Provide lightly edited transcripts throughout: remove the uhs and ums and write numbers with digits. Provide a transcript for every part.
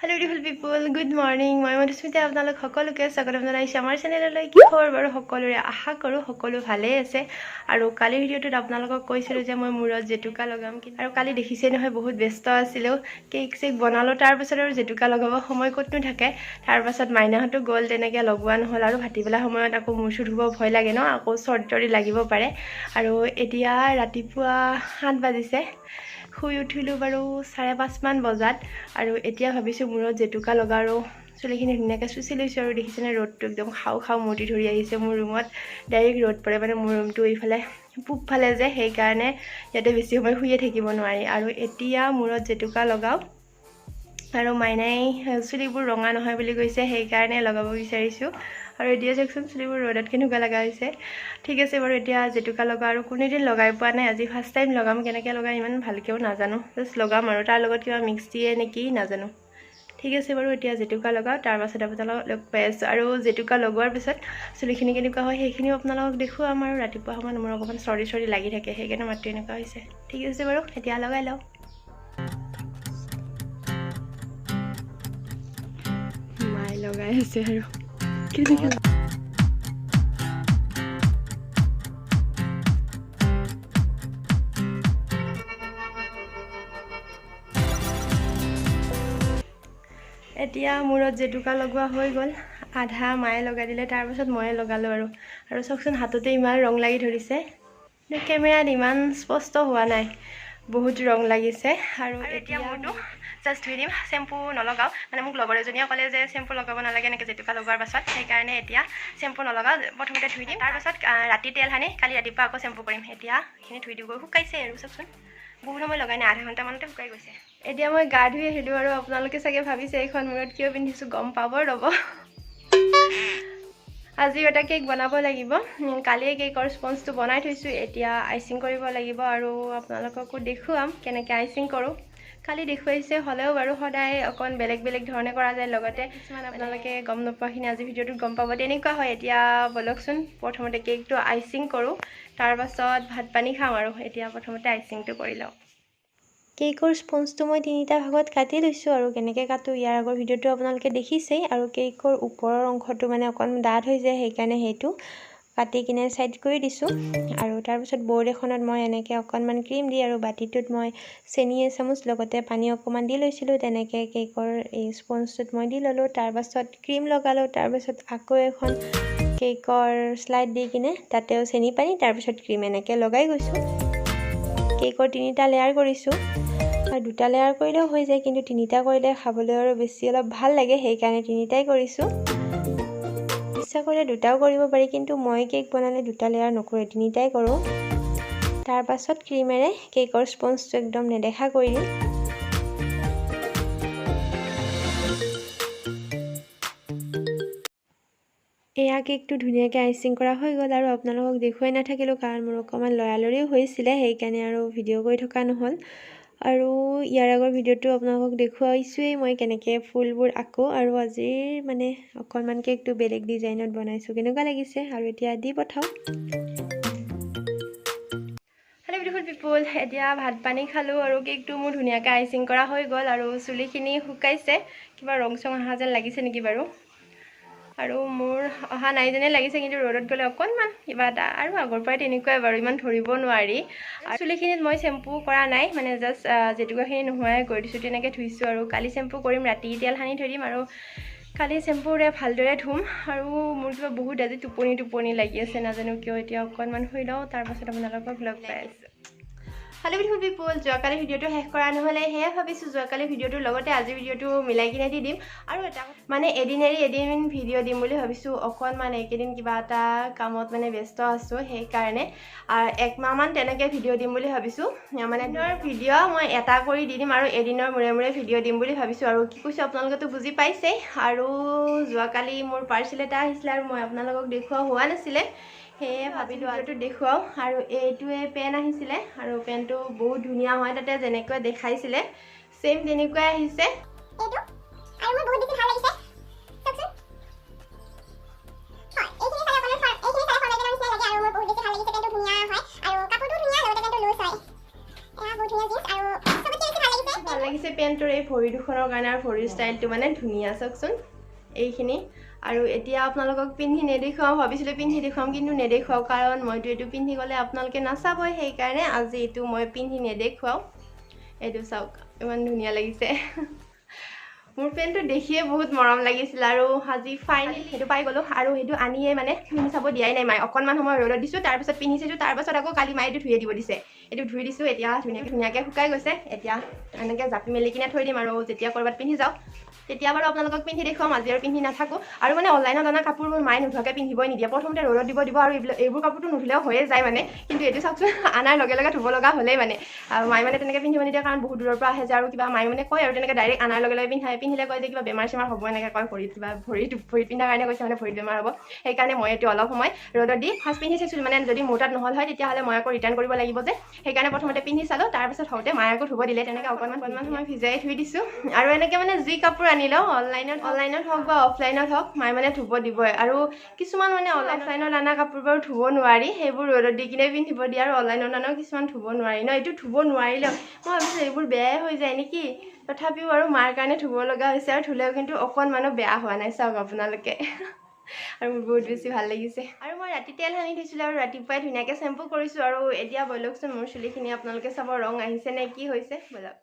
Hello beautiful people, good morning. মই madhusmitadeka আপোনালোক সকলোকে স্বাগতম জনাইছো আমাৰ চেনেললৈ। কি খবৰ বাৰু সকলোৰে? আশা কৰো সকলো ভালে আছে। আৰু কালি ভিডিওটোত আপোনালোকক কৈছিলো যে মই মূৰত জেতুকা লগাম, আৰু কালি দেখিছে নহয় বহুত ব্যস্ত আছিলো। কেক বনালো, তাৰ পাছত আৰু জেতুকা লগাব সময় ক'তনো থাকে। তাৰ পাছত মাইনাহতো গ'ল, তেনেকৈ লগোৱা নহ'ল। আৰু ভাটিবেলা সময়ত আকৌ মূৰ চুৰ ধুব ভয় লাগে ন, আকৌ চৰ্দি লাগিব পাৰে। আৰু এতিয়া ৰাতিপুৱা 7 বাজিছে। শুই উঠিলোঁ বাৰু 5:30 মান বজাত। আৰু এতিয়া ভাবিছোঁ মূৰত জেতুকা লগা, আৰু চুলিখিনি ধুনীয়াকৈ চুচি লৈছোঁ। আৰু দেখিছেনে ৰ'দটো একদম খাওঁ মূৰ্তি ধৰি আহিছে মোৰ ৰুমত। ডাইৰেক্ট ৰ'দ পৰে, মানে মোৰ ৰুমটো এইফালে পূবফালে যে, সেইকাৰণে ইয়াতে বেছি সময় শুয়ে থাকিব নোৱাৰি। আৰু এতিয়া মূৰত জেতুকা লগাওঁ, আৰু মাইনাই চুলিবোৰ ৰঙা নহয় বুলি কৈছে, সেইকাৰণে লগাব বিচাৰিছোঁ। আৰু এতিয়া চাওকচোন চুলিবোৰ ৰ'দত কেনেকুৱা লগা হৈছে। ঠিক আছে বাৰু, এতিয়া জেতুকা লগাওঁ। আৰু কোনোদিন লগাই পোৱা নাই, আজি ফাৰ্ষ্ট টাইম লগাম। কেনেকৈ লগাই ইমান ভালকৈও নাজানো, জাষ্ট লগাম আৰু তাৰ লগত কিবা মিক্স দিয়ে নেকি নাজানো। ঠিক আছে বাৰু, এতিয়া জেতুকা লগাওঁ, তাৰ পাছত আপোনালোকক লগ পাই আছোঁ। আৰু জেতুকা লগোৱাৰ পিছত চুলিখিনি কেনেকুৱা হয় সেইখিনিও আপোনালোকক দেখুৱাম। আৰু ৰাতিপুৱা সময়ত মোৰ অকণমান চৰ্দি লাগি থাকে, সেইকাৰণে মাতটো এনেকুৱা হৈছে। ঠিক আছে বাৰু, এতিয়া লগাই লওঁ। মায়ে লগাই আছে আৰু কেনেকৈ এতিয়া মূৰত জেতুকা লগোৱা হৈ গ'ল। আধা মায়ে লগাই দিলে, তাৰপাছত ময়ে লগালোঁ। আৰু চাওকচোন হাততে ইমান ৰং লাগি ধৰিছে। কেমেৰাত ইমান স্পষ্ট হোৱা নাই, বহুত ৰং লাগিছে। আৰু এতিয়া মূৰটো জাষ্ট ধুই দিম, চেম্পু নলগাওঁ। মানে মোক লগৰ এজনীয়ে ক'লে যে চেম্পু লগাব নালাগে এনেকৈ জেতুকা লগোৱাৰ পাছত, সেইকাৰণে এতিয়া চেম্পু নলগাওঁ। প্ৰথমতে ধুই দিম, তাৰপাছত ৰাতি তেল সানি কালি ৰাতিপুৱা আকৌ চেম্পু কৰিম। এতিয়া এইখিনি ধুই দিওঁ, শুকাইছে আৰু চাওকচোন বহুত সময় লগাই নাই, আধা ঘণ্টামানতে শুকাই গৈছে। এতিয়া মই গা ধুই আহিলোঁ, আৰু আপোনালোকে চাগে ভাবিছে এইখন মূৰত কিয় পিন্ধিছোঁ, গম পাব ৰ'ব। আজি এটা কেক বনাব লাগিব। কালিয়ে কেকৰ স্পঞ্জটো বনাই থৈছোঁ, এতিয়া আইচিং কৰিব লাগিব। আৰু আপোনালোককো দেখুৱাম কেনেকৈ আইচিং কৰোঁ। কালি দেখুৱাইছে, হ'লেও বাৰু সদায় অকণ বেলেগ ধৰণে কৰা যায়। লগতে কিছুমান আপোনালোকে গম নোপোৱাখিনি আজি ভিডিঅ'টোত গম পাব, তেনেকুৱা হয়। এতিয়া বলকচোন প্ৰথমতে কেকটো আইচিং কৰোঁ, তাৰপাছত ভাত পানী খাওঁ। আৰু এতিয়া প্ৰথমতে আইচিংটো কৰি লওঁ। কেকৰ স্পঞ্জটো মই 3টা ভাগত কাটি লৈছোঁ। আৰু কেনেকৈ কাটো ইয়াৰ আগৰ ভিডিঅ'টো আপোনালোকে দেখিছেই। আৰু কেকৰ ওপৰৰ অংশটো মানে অকণ ডাঠ হৈ যায়, সেইকাৰণে সেইটো কাটি কিনে ছাইড কৰি দিছোঁ। আৰু তাৰপিছত বৰ্ড এখনত মই এনেকৈ অকণমান ক্ৰীম দি, আৰু বাতিটোত মই চেনি এচামুচ লগতে পানী অকণমান দি লৈছিলোঁ। তেনেকৈ কেকৰ এই স্পঞ্জটোত মই দি ল'লোঁ, তাৰপাছত ক্ৰীম লগালোঁ। তাৰপাছত আকৌ এখন কেকৰ শ্লাইড দি কিনে তাতেও চেনি পানী, তাৰপিছত ক্ৰীম এনেকৈ লগাই গৈছোঁ। কেকৰ 3টা লেয়াৰ কৰিছোঁ, আৰু 2টা লেয়াৰ কৰিলেও হৈ যায়, কিন্তু 3টা কৰিলে খাবলৈ আৰু বেছি অলপ ভাল লাগে, সেইকাৰণে 3টাই কৰিছোঁ। ইচ্ছা কৰিলে 2টাও কৰিব পাৰি, কিন্তু মই কেক বনালে 2টা লেয়াৰ নকৰোঁ, 3টাই কৰোঁ। তাৰপাছত ক্ৰীমেৰে কেকৰ স্পঞ্জটো একদম নেদেখা কৰি দিম। এয়া কেকটো ধুনীয়াকৈ আইচিং কৰা হৈ গ'ল। আৰু আপোনালোকক দেখুৱাই নাথাকিলোঁ, কাৰণ মোৰ অকণমান লৰালৰিও হৈছিলে, সেইকাৰণে আৰু ভিডিঅ' কৰি থকা নহ'ল। আৰু ইয়াৰ আগৰ ভিডিঅ'টো আপোনালোকক দেখুৱাইছোৱেই মই কেনেকৈ ফুলবোৰ আঁকো। আৰু আজিৰ মানে অকণমান কেকটো বেলেগ ডিজাইনত বনাইছোঁ, কেনেকুৱা লাগিছে। আৰু এতিয়া দি পঠাওঁ। হেল্ল' বিউটিফুল পিপল, এতিয়া ভাত পানী খালোঁ, আৰু কেকটো মোৰ ধুনীয়াকৈ আইচিং কৰা হৈ গ'ল। আৰু চুলিখিনি শুকাইছে, কিবা ৰং চং অহা যেন লাগিছে নেকি বাৰু। আৰু মোৰ অহা নাই যেনে লাগিছে, কিন্তু ৰ'দত গ'লে অকণমান কিবা এটা। আৰু আগৰ পৰাই তেনেকুৱাই বাৰু, ইমান ধৰিব নোৱাৰি। আৰু চুলিখিনিত মই চেম্পু কৰা নাই, মানে জাষ্ট জেতুকাখিনি নোহোৱাই কৰি দিছোঁ, তেনেকৈ ধুইছোঁ। আৰু কালি চেম্পু কৰিম, ৰাতি তেল সানি থৈ দিম। আৰু কালি চেম্পুৰে ভালদৰে ধুম। আৰু মোৰ কিবা বহুত আজি টোপনি লাগি আছে, নাজানো কিয়। এতিয়া অকণমান শুই লওঁ, তাৰপাছত আপোনালোকক লগ পাই আছোঁ। হেল্ল' বিউটিফুল পিপল, যোৱাকালি ভিডিঅ'টো শেষ কৰা নহ'লে, সেয়ে ভাবিছোঁ যোৱাকালি ভিডিঅ'টোৰ লগতে আজি ভিডিঅ'টো মিলাই কিনে দি দিম। আৰু এটা মানে এদিন এৰি এদিন ভিডিঅ' দিম বুলি ভাবিছোঁ। অকণমান এইকেইদিন কিবা এটা কামত মানে ব্যস্ত আছোঁ, সেইকাৰণে 1 মাহমান তেনেকৈ ভিডিঅ' দিম বুলি ভাবিছোঁ। মানে ভিডিঅ' মই এটা কৰি দি দিম, আৰু এদিনৰ মূৰে ভিডিঅ' দিম বুলি ভাবিছোঁ। আৰু কি কৈছোঁ আপোনালোকেতো বুজি পাইছেই। আৰু যোৱাকালি মোৰ পাৰ্চেল এটা আহিছিলে, আৰু মই আপোনালোকক দেখুওৱা হোৱা নাছিলে, সেয়ে ভাবিলোঁ ভিডিঅ'টো দেখুৱাওঁ। আৰু এইটোৱে পেন আহিছিলে, আৰু পেনটো বহুত ধুনীয়া হয়, তাতে যেনেকৈ দেখাইছিলে ছেইম তেনেকুৱাই আহিছে। এইটো আৰু মোৰ বহুত বেছি ভাল লাগিছে, চাওকচোন। হয়, এইখিনি চাই অকণমান এইখিনি চাই ফৰ্মেলৰ নিচিনা লাগে, আৰু মোৰ বহুত বেছি ভাল লাগিছে। পেনটো ধুনীয়া হয়, আৰু কাপোৰটো ধুনীয়া, লগতে পেনটো লুজ হয়। এয়া বহুত ধুনীয়া জিন্স, আৰু চবতকৈ বেছি ভাল লাগিছে পেনটো পেণ্টৰ এই ভৰি দুখনৰ কাৰণে আৰু ভৰিৰ ষ্টাইলটো মানে ধুনীয়া চাওকচোন এইখিনি আৰু এতিয়া আপোনালোকক পিন্ধি নেদেখুৱাও ভাবিছিলোঁ পিন্ধি দেখুৱাম কিন্তু নেদেখুৱাও কাৰণ মইতো এইটো পিন্ধি গ'লে আপোনালোকে নাচাবই সেইকাৰণে আজি এইটো মই পিন্ধি নেদেখুৱাও এইটো চাওক ইমান ধুনীয়া লাগিছে মোৰ পেণ্টটো দেখিয়ে বহুত মৰম লাগিছিল আৰু আজি ফাইনেলি সেইটো পাই গ'লোঁ আৰু সেইটো আনিয়ে মানে পিন্ধি চাব দিয়াই নাই মায়ে অকণমান সময় ৰ'দত দিছোঁ তাৰপিছত পিন্ধিছিলোঁ তাৰপাছত আকৌ কালি মায়ে এইটো ধুয়ে দিব দিছে এইটো ধুই দিছোঁ এতিয়া ধুনীয়াকৈ শুকাই গৈছে এতিয়া এনেকৈ জাপি মেলি কিনে থৈ দিম আৰু যেতিয়া ক'ৰবাত পিন্ধি যাওঁ তেতিয়া বাৰু আপোনালোকক পিন্ধি দেখুৱাম আজি আৰু পিন্ধি নাথাকোঁ আৰু মানে অনলাইনত অনা কাপোৰবোৰ মায়ে নোধোৱাকৈ পিন্ধিবই নিদিয়ে প্ৰথমতে ৰ'দত দিব আৰু এইবোৰ কাপোৰটো নুধুলেও হৈয়ে যায় মানে কিন্তু এইটো চাওকচোন আনাৰ লগে লগে ধুব লগা হ'লেই মানে আৰু মায়ে মানে তেনেকৈ পিন্ধিব নিদিয়ে কাৰণ বহুত দূৰৰ পৰা আহে যে আৰু কিবা মায়ে মানে কয় আৰু তেনেকৈ ডাইৰেক্ট আনাৰ লগে লগে পিন্ধিলে কয় যে কিবা বেমাৰ চেমাৰ হ'ব এনেকৈ কয় ভৰিত কিবা ভৰিত পিন্ধাৰ কাৰণে কৈছে মানে ভৰিত বেমাৰ হ'ব সেইকাৰণে মই এইটো অলপ সময় ৰ'দত দি ফাৰ্ষ্ট পিন্ধি চাইছিলোঁ মানে যদি মোৰ তাত নহ'ল হয় তেতিয়াহ'লে মই আকৌ ৰিটাৰ্ণ কৰিব লাগিব যে সেইকাৰণে প্ৰথমতে পিন্ধি চালোঁ তাৰপিছত হওঁতে মায়ে আকৌ ধুব দিলে তেনেকৈ অকণমান সময় ভিজাই থৈ দিছোঁ আৰু এনেকৈ মানে যি কাপোৰ আনিলেও অনলাইনত হওক বা অফলাইনত হওক মায়ে মানে ধুব দিবই আৰু কিছুমান মানে অফলাইনত অনা কাপোৰবোৰ ধুব নোৱাৰি সেইবোৰ ৰ'দত দি কিনে পিন্ধিব দিয়ে আৰু অনলাইনত অনাও কিছুমান ধুব নোৱাৰি ন এইটো ধুব নোৱাৰিলেও মই ভাবিছোঁ এইবোৰ বেয়াই হৈ যায় নেকি তথাপিও আৰু মাৰ কাৰণে ধুব লগা হৈছে আৰু ধুলেও কিন্তু অকণমানো বেয়া হোৱা নাই চাওক আপোনালোকে আৰু মোৰ বহুত বেছি ভাল লাগিছে আৰু মই ৰাতি তেল সানি থৈছিলোঁ আৰু ৰাতিপুৱাই ধুনীয়াকৈ চেম্পু কৰিছোঁ আৰু এতিয়া বলকচোন মোৰ চুলিখিনি আপোনালোকে চাব ৰং আহিছে নে কি হৈছে বলক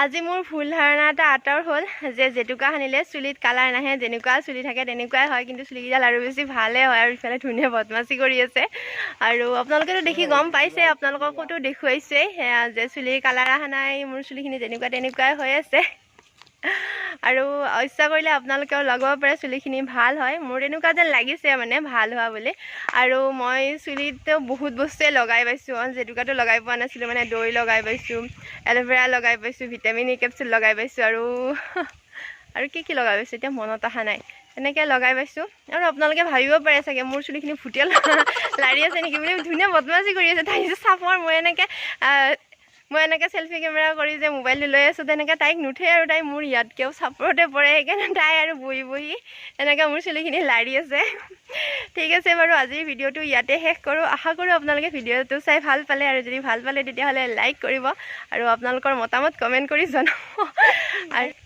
আজি মোৰ ভুল ধাৰণা এটা আঁতৰ হ'ল যে জেতুকা সানিলে চুলিত কালাৰ নাহে যেনেকুৱা চুলি থাকে তেনেকুৱাই হয় কিন্তু চুলিকেইডাল আৰু বেছি ভালে হয় আৰু ইফালে ধুনীয়া বদমাচি কৰি আছে আৰু আপোনালোকেতো দেখি গম পাইছে আপোনালোককোতো দেখুৱাইছেই যে চুলিৰ কালাৰ অহা নাই মোৰ চুলিখিনি তেনেকুৱাই হৈ আছে আৰু ইচ্ছা কৰিলে আপোনালোকেও লগাব পাৰে চুলিখিনি ভাল হয় মোৰ এনেকুৱা যেন লাগিছে মানে ভাল হোৱা বুলি আৰু মই চুলিতো বহুত বস্তুৱে লগাই পাইছোঁ জেতুকাটো লগাই পোৱা নাছিলোঁ মানে দৈ লগাই পাইছোঁ এল'ভেৰা লগাই পাইছোঁ ভিটামিন ই কেপচুল লগাই পাইছোঁ আৰু কি লগাই পাইছোঁ এতিয়া মনত অহা নাই এনেকৈ লগাই পাইছোঁ আৰু আপোনালোকে ভাবিব পাৰে চাগে মোৰ চুলিখিনি ভুটিয়াল লাৰি আছে নেকি বুলি ধুনীয়া বদমাচি কৰি আছে তাই চাপৰ মই এনেকৈ চেল্ফি কেমেৰা কৰি যে মোবাইলটো লৈ আছোঁ তেনেকৈ তাইক নুঠে আৰু তাই মোৰ ইয়াতকৈও চাপৰতে পৰে সেইকাৰণে তাই আৰু বহি এনেকৈ মোৰ চুলিখিনি লাৰি আছে ঠিক আছে বাৰু আজিৰ ভিডিঅ'টো ইয়াতে শেষ কৰোঁ আশা কৰোঁ আপোনালোকে ভিডিঅ'টো চাই ভাল পালে আৰু যদি ভাল পালে তেতিয়াহ'লে লাইক কৰিব আৰু আপোনালোকৰ মতামত কমেণ্ট কৰি জনাব আৰু